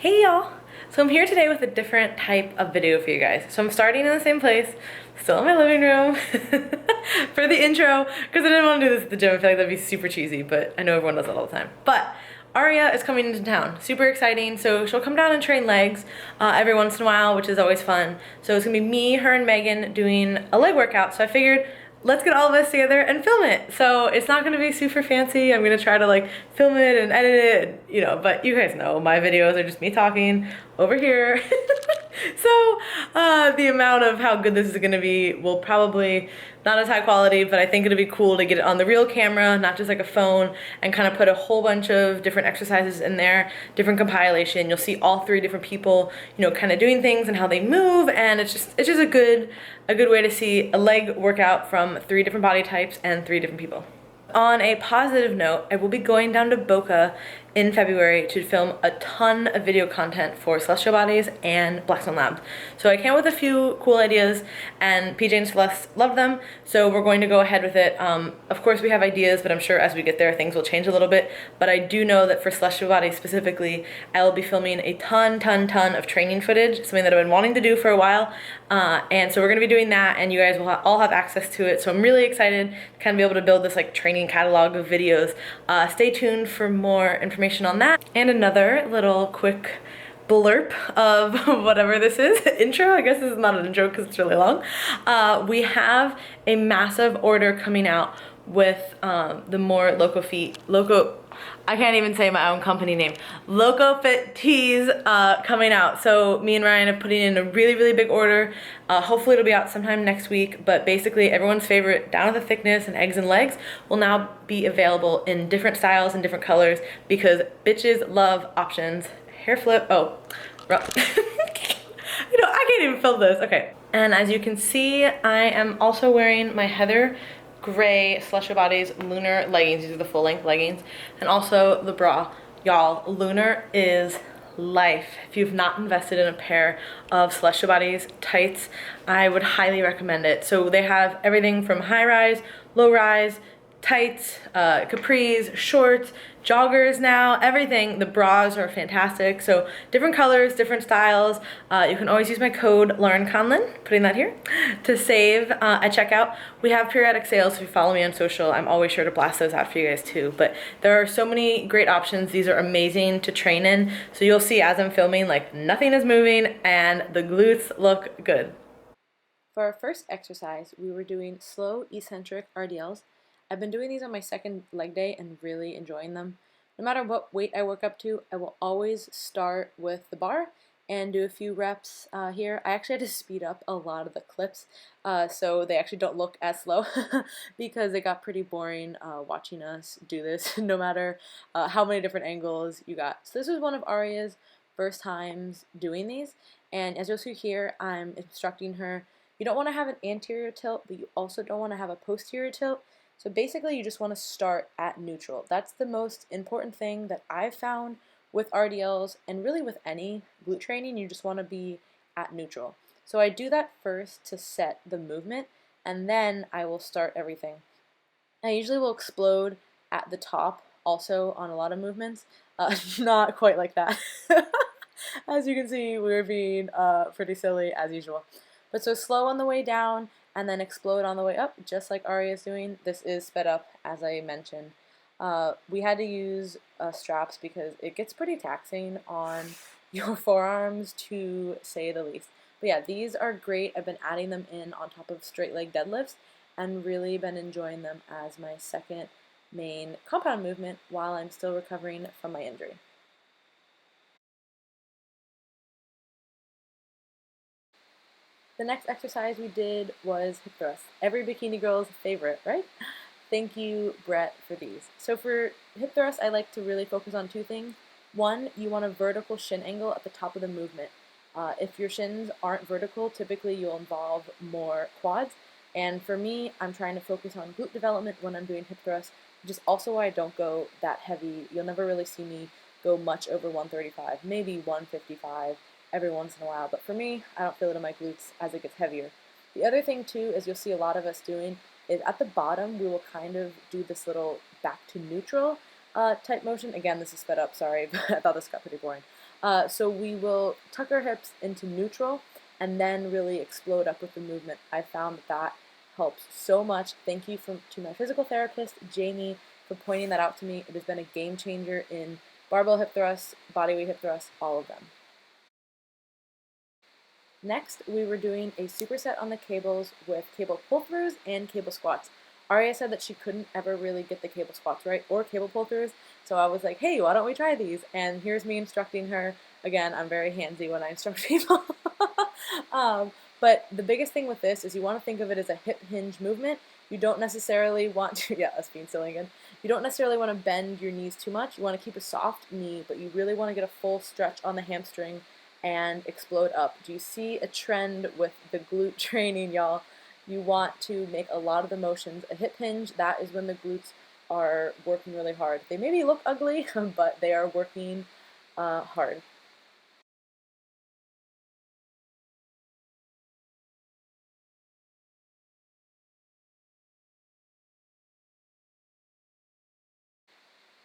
Hey y'all! So I'm here today with a different type of video for you guys. So I'm starting in the same place, still in my living room for the intro, because I didn't want to do this at the gym. I feel like that'd be super cheesy, but I know everyone does that all the time. But Aria is coming into town, super exciting. So she'll come down and train legs every once in a while, which is always fun. So it's gonna be me, her, and Megan doing a leg workout. So I figured let's get all of us together and film it. So it's not gonna be super fancy. I'm gonna try to like film it and edit it, you know, but you guys know my videos are just me talking over here. So the amount of how good this is gonna be will probably not as high quality, but I think it'll be cool to get it on the real camera, not just like a phone, and kind of put a whole bunch of different exercises in there, different compilation. You'll see all three different people, you know, kind of doing things and how they move, and it's just a good way to see a leg workout from three different body types and three different people. On a positive note, I will be going down to Boca in February to film a ton of video content for Celestial Bodies and Blackstone Labs. So I came up with a few cool ideas and PJ and Celeste loved them, so we're going to go ahead with it. Of course we have ideas, but I'm sure as we get there things will change a little bit, but I do know that for Celestial Bodies specifically, I will be filming a ton of training footage, something that I've been wanting to do for a while, and so we're going to be doing that, and you guys will all have access to it, so I'm really excited to kind of be able to build this like training catalog of videos. Stay tuned for more information on that. And another little quick blurb of whatever this is, intro, I guess this is not an intro because it's really long. We have a massive order coming out with the more I can't even say my own company name, Loco Fit tees coming out. So me and Ryan are putting in a really big order. Hopefully it'll be out sometime next week, but basically everyone's favorite down to the thickness and eggs and legs will now be available in different styles and different colors because bitches love options. Hair flip, oh, you know, I can't even film this, okay. And as you can see, I am also wearing my Heather gray Celestial Bodies Lunar leggings. These are the full length leggings, and also the bra. Y'all, Lunar is life. If you've not invested in a pair of Celestial Bodies tights, I would highly recommend it. So they have everything from high rise, low rise, tights, capris, shorts, joggers now, everything. The bras are fantastic. So different colors, different styles. You can always use my code Lauren Conlon, putting that here, to save at checkout. We have periodic sales, so if you follow me on social, I'm always sure to blast those out for you guys too. But there are so many great options. These are amazing to train in. So you'll see as I'm filming, like nothing is moving and the glutes look good. For our first exercise, we were doing slow eccentric RDLs. I've been doing these on my second leg day and really enjoying them. No matter what weight I work up to, I will always start with the bar and do a few reps here. I actually had to speed up a lot of the clips so they actually don't look as slow because it got pretty boring watching us do this no matter how many different angles you got. So this was one of Aria's first times doing these, and as you'll see here, I'm instructing her. You don't want to have an anterior tilt, but you also don't want to have a posterior tilt. So basically you just want to start at neutral. That's the most important thing that I've found with RDLs and really with any glute training. You just want to be at neutral. So I do that first to set the movement, and then I will start everything. I usually will explode at the top also on a lot of movements. Not quite like that. As you can see, we're being pretty silly as usual. But so slow on the way down and then explode on the way up, just like Aria is doing. This is sped up, as I mentioned. We had to use straps because it gets pretty taxing on your forearms, to say the least. But yeah, these are great. I've been adding them in on top of straight leg deadlifts and really been enjoying them as my second main compound movement while I'm still recovering from my injury. The next exercise we did was hip thrusts. Every bikini girl's favorite, right? Thank you, Brett, for these. So for hip thrusts, I like to really focus on two things. One, you want a vertical shin angle at the top of the movement. If your shins aren't vertical, typically you'll involve more quads. And for me, I'm trying to focus on glute development when I'm doing hip thrusts, which is also why I don't go that heavy. You'll never really see me go much over 135, maybe 155 every once in a while. But for me, I don't feel it in my glutes as it gets heavier. The other thing too is you'll see a lot of us doing is at the bottom we will kind of do this little back to neutral type motion. Again, this is sped up, sorry, but I thought this got pretty boring. So we will tuck our hips into neutral and then really explode up with the movement. I found that helps so much. Thank you to my physical therapist, Jamie, for pointing that out to me. It has been a game changer in barbell hip thrusts, bodyweight hip thrusts, all of them. Next, we were doing a superset on the cables with cable pull-throughs and cable squats. Aria said that she couldn't ever really get the cable squats right or cable pull-throughs, so I was like, hey, why don't we try these? And here's me instructing her. Again, I'm very handsy when I instruct people. But the biggest thing with this is you want to think of it as a hip hinge movement. You don't necessarily want to, yeah, us being silly again. You don't necessarily want to bend your knees too much. You want to keep a soft knee, but you really want to get a full stretch on the hamstring and explode up. Do you see a trend with the glute training, y'all? You want to make a lot of the motions. A hip hinge, that is when the glutes are working really hard. They maybe look ugly, but they are working hard.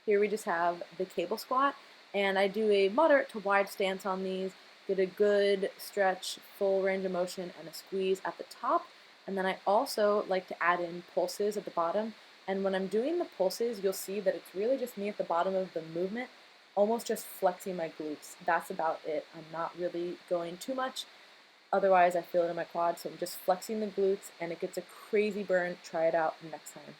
Here we just have the cable squat, and I do a moderate to wide stance on these, get a good stretch, full range of motion, and a squeeze at the top. And then I also like to add in pulses at the bottom. And when I'm doing the pulses, you'll see that it's really just me at the bottom of the movement, almost just flexing my glutes. That's about it. I'm not really going too much. Otherwise, I feel it in my quad, so I'm just flexing the glutes, and it gets a crazy burn. Try it out next time.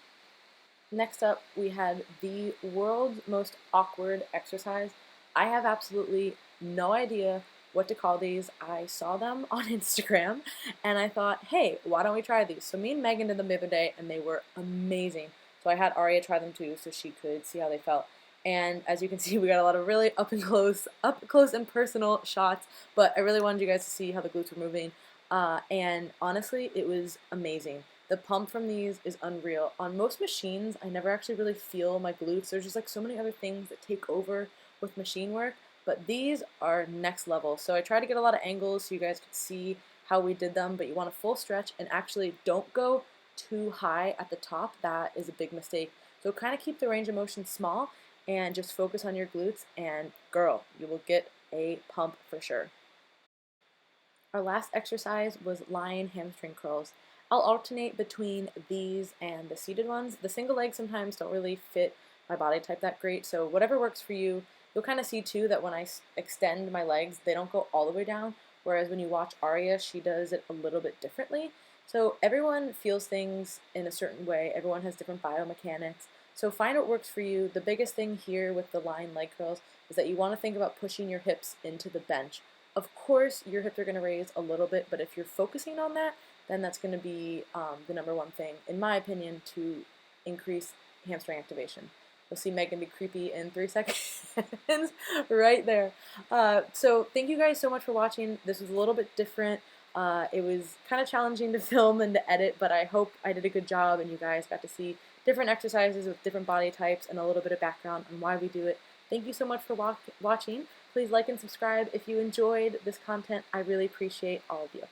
Next up, we had the world's most awkward exercise. I have absolutely no idea what to call these. I saw them on Instagram and I thought, hey, why don't we try these? So me and Megan did them the other day and they were amazing. So I had Aria try them too so she could see how they felt. And as you can see, we got a lot of really up close and personal shots, but I really wanted you guys to see how the glutes were moving. And honestly, it was amazing. The pump from these is unreal. On most machines, I never actually really feel my glutes. There's just like so many other things that take over with machine work, but these are next level. So I tried to get a lot of angles so you guys could see how we did them, but you want a full stretch and actually don't go too high at the top. That is a big mistake. So kind of keep the range of motion small and just focus on your glutes, and girl, you will get a pump for sure. Our last exercise was lying hamstring curls. I'll alternate between these and the seated ones. The single legs sometimes don't really fit my body type that great, so whatever works for you. You'll kind of see too that when I extend my legs, they don't go all the way down, whereas when you watch Aria, she does it a little bit differently. So everyone feels things in a certain way. Everyone has different biomechanics. So find what works for you. The biggest thing here with the lying leg curls is that you want to think about pushing your hips into the bench. Of course, your hips are going to raise a little bit, but if you're focusing on that, then that's going to be the number one thing, in my opinion, to increase hamstring activation. You'll see Megan be creepy in 3 seconds right there. So thank you guys so much for watching. This was a little bit different. It was kind of challenging to film and to edit, but I hope I did a good job and you guys got to see different exercises with different body types and a little bit of background on why we do it. Thank you so much for watching. Please like and subscribe if you enjoyed this content. I really appreciate all of you.